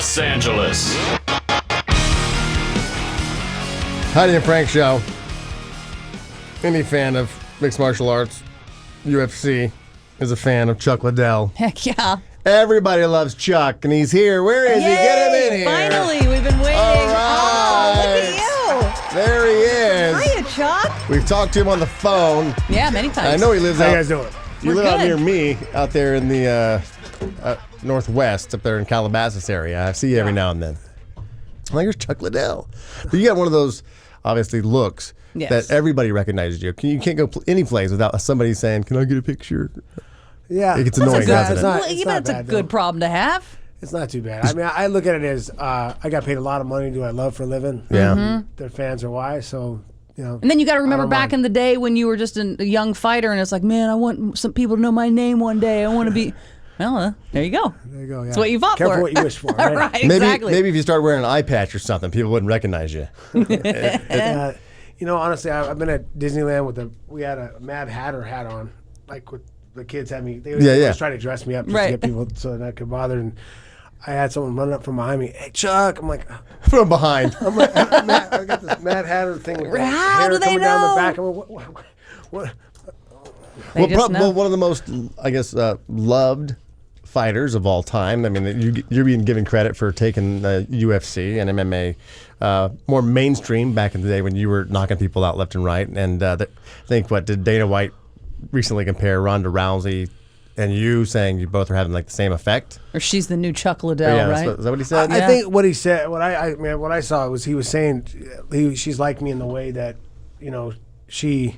Los Angeles. Heidi and Frank Show. Any fan of mixed martial arts, UFC, is a fan of Chuck Liddell. Heck yeah. Everybody loves Chuck, and he's here. Where is he? Get him in here. Finally, we've been waiting. All right. Oh, look at you. There he is. Hiya, Chuck. We've talked to him on the phone. Yeah, many times. I know he lives How out. you guys doing? You We're live out good. near me, out there in the northwest, up there in Calabasas area. I see you every now and then. I'm like, here's Chuck Liddell. But you got one of those, obviously, looks Yes. that everybody recognizes you. You can't go any place without somebody saying, "Can I get a picture?" Yeah. It gets That's annoying, a good, doesn't it? well, It's even not it's a bad, good though. problem to have. It's not too bad. I mean, I look at it as I got paid a lot of money to do what I love for a living. Yeah. Their fans are why, so, you know. And then you got to remember don't back mind. in the day when you were just a young fighter, and it's like, man, I want some people to know my name one day. I want to be. Well, there you go. There you go. Yeah. That's what you fought Careful for. what you wish for. Right? Right, Maybe, exactly. maybe if you started wearing an eye patch or something, people wouldn't recognize you. You know, honestly, I've been at Disneyland with we had a Mad Hatter hat on, like with the kids had me. They Yeah, yeah. was trying to dress me up just Right. to get people so that I could bother. And I had someone running up from behind me. Hey, Chuck! I'm like, From behind. I got this Mad Hatter thing with the How hair do they coming down know? the back. I'm like, what? They just know. Well, one of the most, I guess, loved fighters of all time. I mean, you're being given credit for taking UFC and MMA more mainstream back in the day when you were knocking people out left and right. And I think, did Dana White recently compare Ronda Rousey and you, saying you both are having like the same effect? Or she's the new Chuck Liddell, Yeah, right? is that what he said? I think what he said, what I saw was he was saying she's like me in the way that, you know, she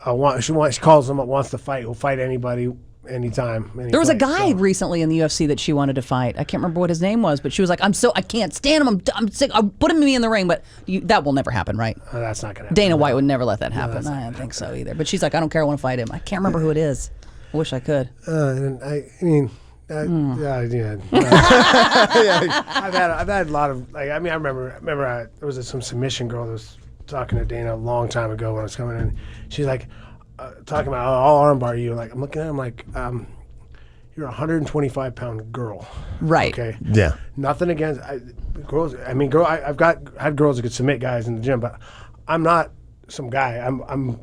calls him up, wants to fight, will fight anybody. Anytime. There was a guy recently in the UFC that she wanted to fight. I can't remember what his name was, but she was like, I can't stand him. I'm sick. I'll put him in the ring, but that will never happen, right? That's not going to happen. Dana White would never let that happen. that's not I don't think so either. But she's like, I don't care. I want to fight him. I can't remember who it is. I wish I could. And I mean, yeah. I've had a lot of, like, I mean, I remember there was some submission girl that was talking to Dana a long time ago when I was coming in. She's like, talking about, I'll armbar you. Like, I'm looking at him like, you're a 125-pound girl. Right. Okay. Yeah. Nothing against girls. I mean, I've had girls that could submit guys in the gym, but I'm not some guy. I'm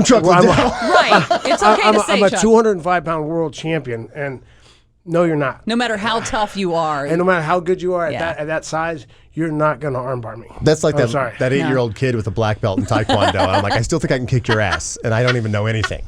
Chuck Well, Liddell. Right. It's okay to say, I'm a Chuck. 205-pound world champion, and no, you're not. No matter how tough you are. And no matter how good you are Yeah. at that size, you're not going to armbar me. That's like I'm sorry. that 8-year-old kid with a black belt in Taekwondo. And I'm like, I still think I can kick your ass, and I don't even know anything.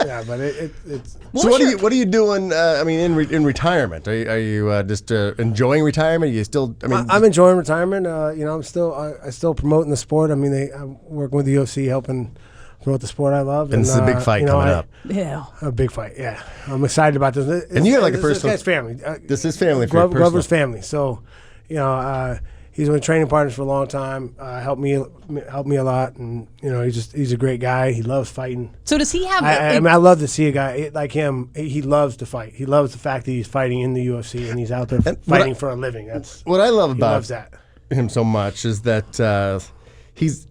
Yeah, but it's. So what are you doing? I mean, in retirement, are you just enjoying retirement? Are you still? I mean, I'm enjoying retirement. You know, I still promoting the sport. I mean, I'm working with the UFC, helping promote the sport I love. and this is a big fight coming up. Yeah. A big fight, yeah. I'm excited about this. And you have like a this personal. guy's family. This is family for you, Glover's personal. family. So, you know, he's been training partners for a long time. Helped me a lot, and you know, he's a great guy. He loves fighting. So does he have? I mean, I love to see a guy like him. He loves to fight. He loves the fact that he's fighting in the UFC and he's out there fighting for a living. That's What I love he about loves that. him so much is that he's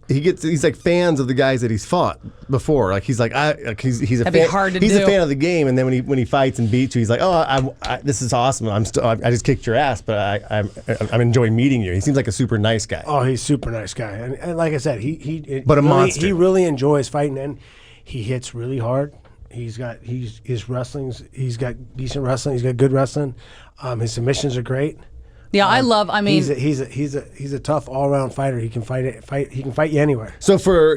like fans of the guys that he's fought before. Like he's like he's a That'd be fan. hard to he's do. a fan of the game, and then when he fights and beats you, he's like, oh, this is awesome. I just kicked your ass, but I'm enjoying meeting you. He seems like a super nice guy. Oh, he's a super nice guy, and like I said, But a monster. He really enjoys fighting, and he hits really hard. His wrestling's. He's got decent wrestling. He's got good wrestling. His submissions are great. Yeah, I love. I mean, he's a tough all around fighter. He can He can fight you anywhere. So for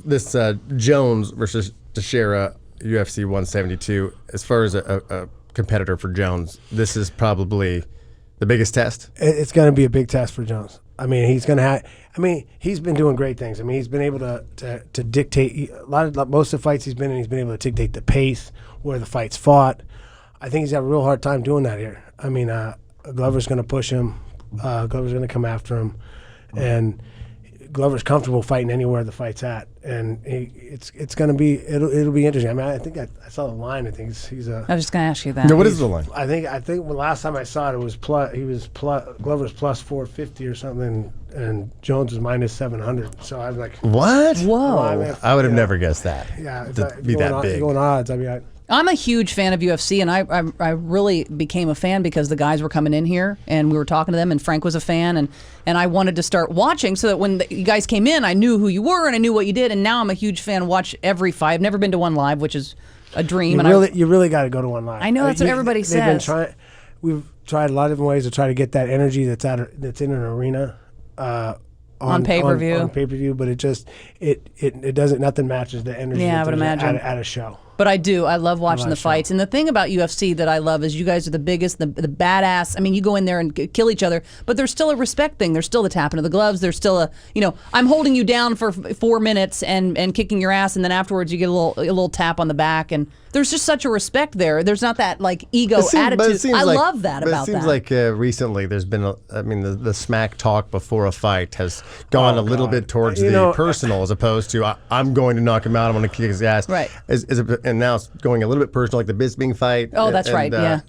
this Jones versus Teixeira UFC 172, as far as a competitor for Jones, this is probably the biggest test. It's going to be a big test for Jones. I mean, he's going to have. I mean, he's been doing great things. I mean, he's been able to dictate most of the fights he's been in. He's been able to dictate the pace, where the fight's fought. I think he's got a real hard time doing that here. I mean, Glover's going to push him. Glover's going to come after him, and Glover's comfortable fighting anywhere the fight's at. And it's going to be it'll be interesting. I mean, I think I saw the line. I think he's a. I was just going to ask you that. No, what is the line? I think the last time I saw it was Glover's plus 450 or something, and Jones was minus 700. So I was like, What? Whoa. well, I mean, I would have you know, never guessed that. Yeah, to be that big. Going odds. I mean, I'm a huge fan of UFC, and I really became a fan because the guys were coming in here, and we were talking to them, and Frank was a fan, and I wanted to start watching so that when you guys came in, I knew who you were, and I knew what you did, and now I'm a huge fan, watch every fight. I've never been to one live, which is a dream. You really got to go to one live. I know, that's what everybody says. We've tried a lot of different ways to try to get that energy that's in an arena. On pay-per-view. On pay-per-view, but it doesn't, nothing matches the energy I would imagine. At a show. But I do. I love watching the fights. And the thing about UFC that I love is you guys are the biggest, the badass. I mean, you go in there and kill each other, but there's still a respect thing. There's still the tapping of the gloves. There's still a, I'm holding you down for 4 minutes and kicking your ass, and then afterwards you get a little tap on the back, and there's just such a respect there. There's not that ego attitude. I love that about that. It seems like recently there's been, the smack talk before a fight has gone a little bit towards the personal as opposed to I'm going to knock him out. I'm going to kick his ass. Right. And now it's going a little bit personal, like the Bisping fight. Oh, that's right. Yeah.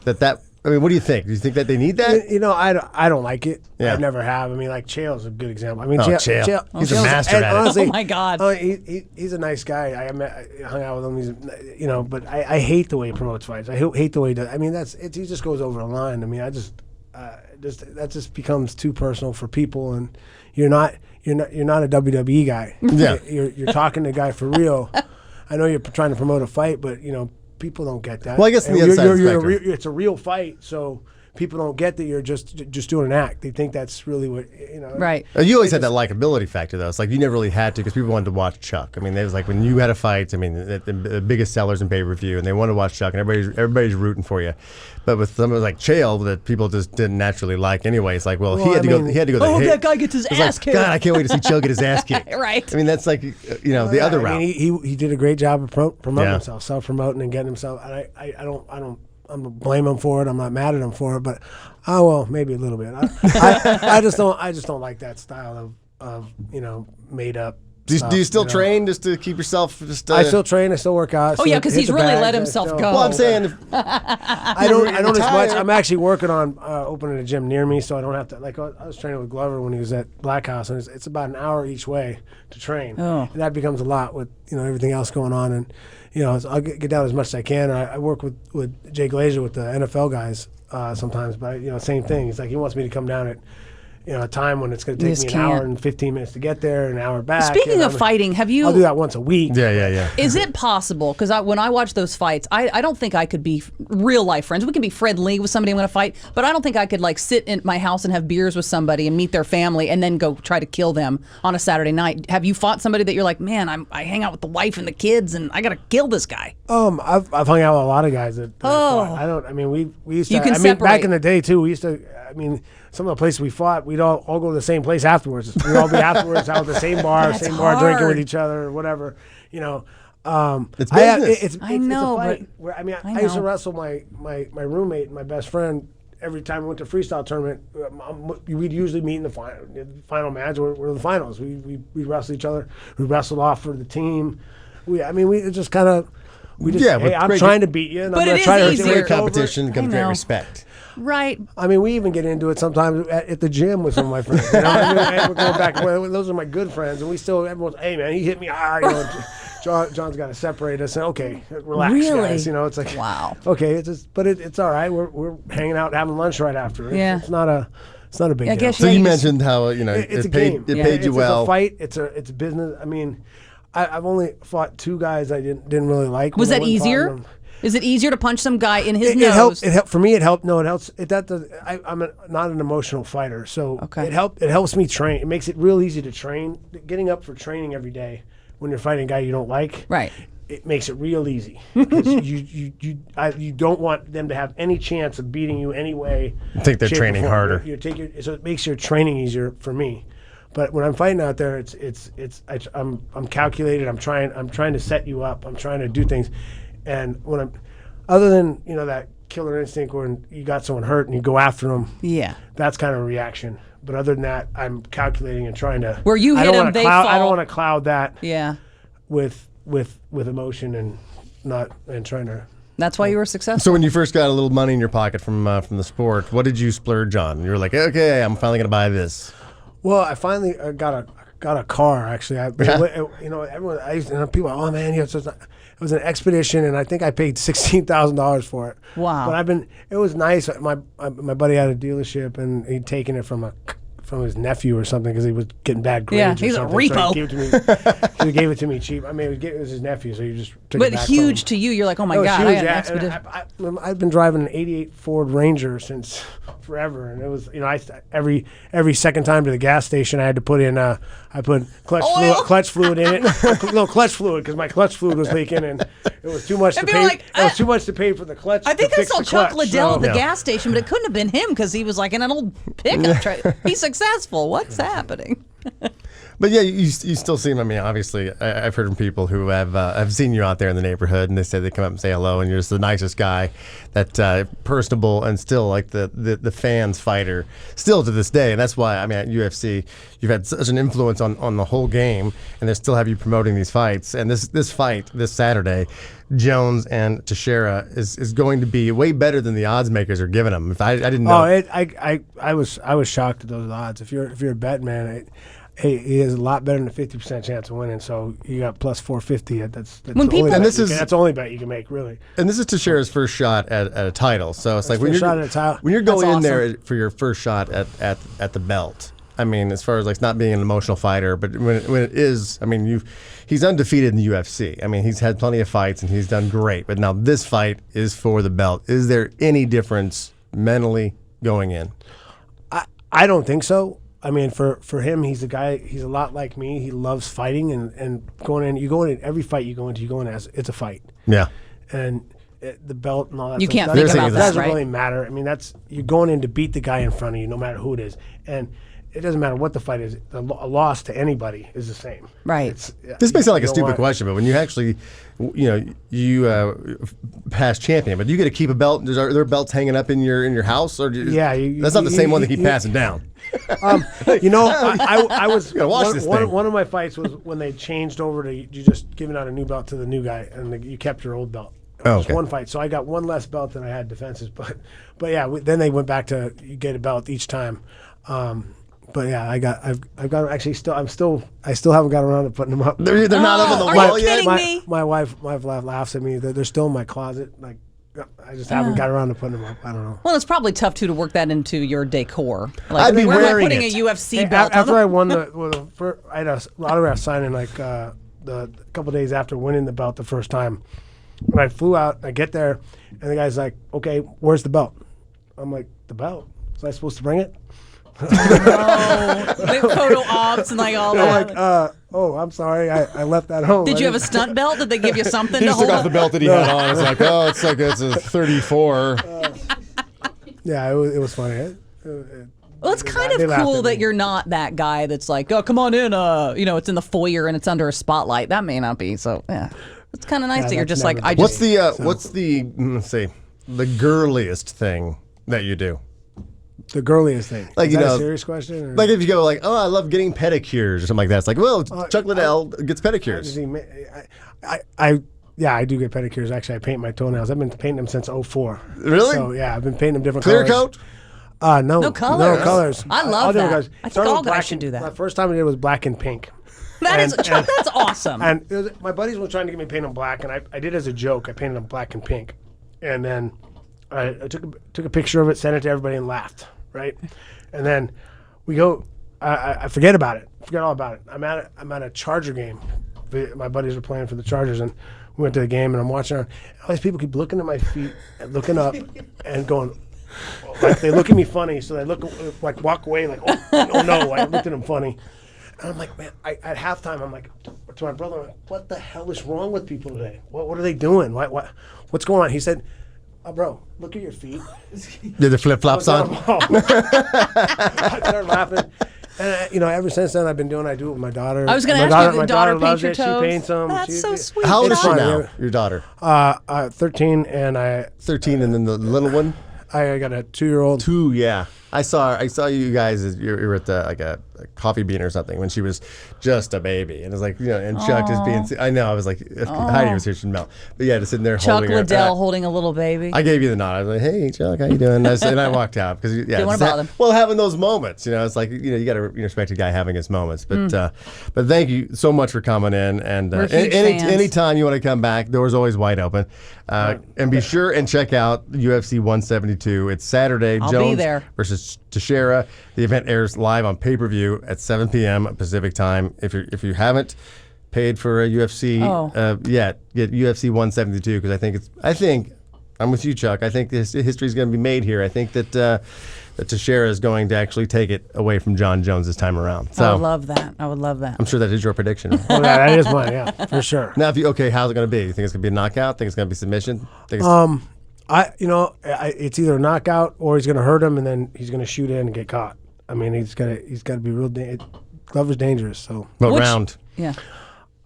What do you think? Do you think that they need that? I don't like it. Yeah. I never have. I mean, like Chael's a good example. I mean, Chael. He's a master at it. Honestly, oh my God. He's a nice guy. I hung out with him. But I hate the way he promotes fights. I hate the way he does. I mean, he just goes over the line. I mean, that just becomes too personal for people, and you're not a WWE guy. Yeah. You're talking to a guy for real. I know you're trying to promote a fight, but people don't get that. Well, I guess in the other side of the spectrum. It's a real fight, so people don't get that you're just doing an act. They think that's really what Right. You always had that likability factor, though. It's like you never really had to because people wanted to watch Chuck. I mean, it was like when you had a fight. I mean, the biggest sellers in pay-per-view, and they wanted to watch Chuck, and everybody's rooting for you. But with someone like Chael, that people just didn't naturally like anyway. It's like, he had to go. That guy gets his ass kicked. God, I can't wait to see Chael get his ass kicked. Right. I mean, that's like the other route. I mean, he did a great job of promoting himself, self-promoting, and getting himself. And I don't blame him for it. I'm not mad at him for it, but maybe a little bit. I just don't like that style of made up. Do you still train just to keep yourself I still train. I still work out. Because he's really let himself go. Well, I'm saying I don't as much. I'm actually working on opening a gym near me, so I don't have to. Like I was training with Glover when he was at Black House, and it's about an hour each way to train. And that becomes a lot with everything else going on, and I'll get down as much as I can. Or I work with Jay Glazer with the NFL guys sometimes, but same thing. He's like he wants me to come down at a time when it's going to take me an hour and 15 minutes to get there, an hour back. Speaking of fighting, I'll do that once a week. Yeah. Is it possible? Because when I watch those fights, I don't think I could be real life friends. We can be friendly with somebody I'm going to fight, but I don't think I could sit in my house and have beers with somebody and meet their family and then go try to kill them on a Saturday night. Have you fought somebody that you're like, man, I hang out with the wife and the kids and I got to kill this guy? I've hung out with a lot of guys that I don't. I mean, we used to. You can separate. Back in the day too. We used to. I mean, some of the places we fought, we'd all go to the same place afterwards. We'd all be afterwards out at the same bar, drinking with each other, or whatever. It's business. It's a fight. I used to wrestle my roommate and my best friend every time we went to freestyle tournament. We'd usually meet in the final match or the finals. We wrestle each other. We wrestled off for the team. We just kind of. Hey, I'm trying to beat you, and I'm going to try to easier. Great competition comes great respect. Right. I mean, we even get into it sometimes at the gym with some of my friends. We're going back. Those are my good friends, and we still. Everyone's, hey man, he hit me. John's got to separate us. And, okay, relax, guys. It's like wow. Okay, it's all right. We're hanging out, having lunch right after. It's not a big deal. Guess so you mentioned how it's a game. It paid you well. It's a fight. It's a business. I mean, I've only fought 2 guys I didn't really like. Was that easier? Is it easier to punch some guy in his nose? It helped. For me, it helped. No, it helps. I'm not an emotional fighter, so it helps me train. It makes it real easy to train. Getting up for training every day when you're fighting a guy you don't like, right? It makes it real easy because you don't want them to have any chance of beating you anyway. I think they're training harder. So it makes your training easier for me. But when I'm fighting out there, I'm calculated. I'm trying to set you up. I'm trying to do things. And other than that killer instinct when you got someone hurt and you go after them, that's kind of a reaction. But other than that, I'm calculating and trying to. Where you hit them, they fall. I don't want to cloud that. Yeah. With emotion and trying to. That's why you were successful. So when you first got a little money in your pocket from the sport, what did you splurge on? You were like, okay, I'm finally going to buy this. Well, I finally got a got a car actually. Everyone, people, oh man, it was an expedition, and I think I paid $16,000 for it. Wow! But it was nice. My buddy had a dealership, and he'd taken it from his nephew or something because he was getting bad grades. Yeah, or he's something. a repo. So he gave it to me. He gave it to me cheap. I mean, it was his nephew, so he just took But it back huge to you. You're like, oh my God, huge, I had an expedition. I've been driving an '88 Ford Ranger since forever, and it was every second time to the gas station I had to put in I put clutch fluid in it. No, clutch fluid, because my clutch fluid was leaking, and it was too much to pay. It was too much to pay for the clutch. I think I saw Chuck Liddell at the Yeah. gas station, but it couldn't have been him because he was like in an old pickup truck. He's successful. What's happening? But yeah, you still seem. I mean, obviously, I've heard from people who have seen you out there in the neighborhood, and they say they come up and say hello, and you're just the nicest guy, that personable, and still like the fans fighter, still to this day. And that's why, I mean, at UFC, you've had such an influence on the whole game, and they still have you promoting these fights. And this fight this Saturday, Jones and Teixeira, is going to be way better than the odds makers are giving them. If I didn't know. I was shocked at those odds. If you're a bet man. He has a lot better than a 50% chance of winning. So you got plus 450. That's the only bet you can make, really. And this is Teixeira's first shot at a title. So it's like when you're going in there for your first shot at the belt. I mean, as far as like not being an emotional fighter, but when it is, I mean, he's undefeated in the UFC. I mean, he's had plenty of fights and he's done great. But now this fight is for the belt. Is there any difference mentally going in? I don't think so. I mean, for him, he's a guy. He's a lot like me. He loves fighting and going in. You go in every fight you go in as it's a fight. Yeah. And the belt and all that. You stuff, can't think about that, doesn't right? really matter. I mean, you're going in to beat the guy in front of you, no matter who it is, and it doesn't matter what the fight is. A loss to anybody is the same. Right. This may sound like a stupid question, but when you actually, pass champion, but do you get to keep a belt? Are there belts hanging up in your house, or that's not the same one they keep passing down? I was watch this thing. one of my fights was when they changed over to you just giving out a new belt to the new guy, and you kept your old belt. Just one fight, so I got one less belt than I had defenses, but yeah, then they went back to you get a belt each time. But yeah, I still haven't got around to putting them up. They're not up on the wall yet. My wife laughs at me. They're still in my closet. Like I just haven't got around to putting them up. I don't know. Well, it's probably tough too to work that into your decor. Like, I'd be we're not wearing putting it. a UFC belt. After I won I had a autograph signing like the couple days after winning the belt the first time. When I flew out, I get there, and the guy's like, "Okay, where's the belt?" I'm like, "The belt? Was I supposed to bring it?" Big photo ops and like all that. Like, I'm sorry, I left that home. Did you have a stunt belt? Did they give you something He to just took hold off the up? belt that he had on. It's like it's a 34. Yeah, it was funny. Well, it's kind of cool that you're not that guy that's like, oh, come on in. It's in the foyer and it's under a spotlight. That may not be. So yeah, it's kind of nice that you're just like, I just. What's the let's see, the girliest thing that you do? The girliest thing. Like, is that a serious question? Or? Like if you go like, oh, I love getting pedicures or something like that. It's like, well, Chuck Liddell gets pedicures. I do get pedicures. Actually, I paint my toenails. I've been painting them since 2004. Really? So yeah, I've been painting them different Clear colors. coat? No colors. No colors. I love that. Colors. I think all guys should do that. The first time I did it was black and pink. That's awesome. And my buddies were trying to get me to paint them black, and I did as a joke. I painted them black and pink, and then I took a picture of it, sent it to everybody, and laughed. Right, and then we go. I forget about it. Forget all about it. I'm at a Charger game. My buddies were playing for the Chargers, and we went to the game, and I'm watching. All these people keep looking at my feet, and looking up, and going. Like they look at me funny, so they like walk away, like oh no, I looked at them funny, and I'm like, man, at halftime, I'm like to my brother, I'm like, what the hell is wrong with people today? What are they doing? What's going on? He said, oh, bro, look at your feet. Did the flip flops on? I started laughing. And ever since then, I do it with my daughter. I was going to ask you, my the daughter loves paints it. your toes? She paints them. That's so sweet. How old is she fun. now? Your daughter? 13, and 13, and then the little one? I got a 2-year-old. 2, yeah. I saw you guys as you were at like a coffee bean or something when she was just a baby, and it's like and Chuck just being. I know I was like, if Heidi was here, she'd melt. But yeah, just sitting there Chuck holding her. Liddell holding a little baby. I gave you the nod. I was like, "Hey, Chuck, how you doing?" And I walked out because Didn't want to bother them. Well, having those moments, it's like you got to respect a guy having his moments. But but thank you so much for coming in. And We're huge fans. anytime you want to come back, door's always wide open. And be sure and check out UFC 172. It's Saturday. I'll Jones be there. versus Teixeira. The event airs live on pay-per-view at 7 p.m. Pacific time. If you haven't paid for a UFC yet, get UFC 172 because I think I'm with you, Chuck. I think this history is going to be made here. I think that Teixeira is going to actually take it away from John Jones this time around. So I would love that. I'm sure that is your prediction. Oh, yeah, that is mine. Yeah, for sure. Now, how's it going to be? You think it's going to be a knockout? Think it's going to be submission? It's either a knockout or he's going to hurt him and then he's going to shoot in and get caught. I mean, he's got to be real. Glover's dangerous. So what round? Yeah.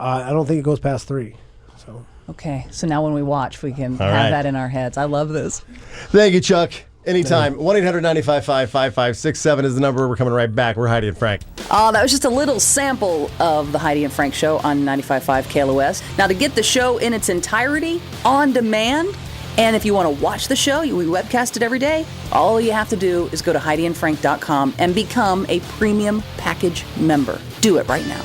I don't think it goes past 3. So Okay, so now when we watch, we can have that in our heads. I love this. Thank you, Chuck. Anytime. 1-800-955-5567 is the number. We're coming right back. We're Heidi and Frank. Oh, that was just a little sample of the Heidi and Frank show on 95.5 KLOS. Now, to get the show in its entirety, on demand, and if you want to watch the show, we webcast it every day, all you have to do is go to HeidiandFrank.com and become a premium package member. Do it right now.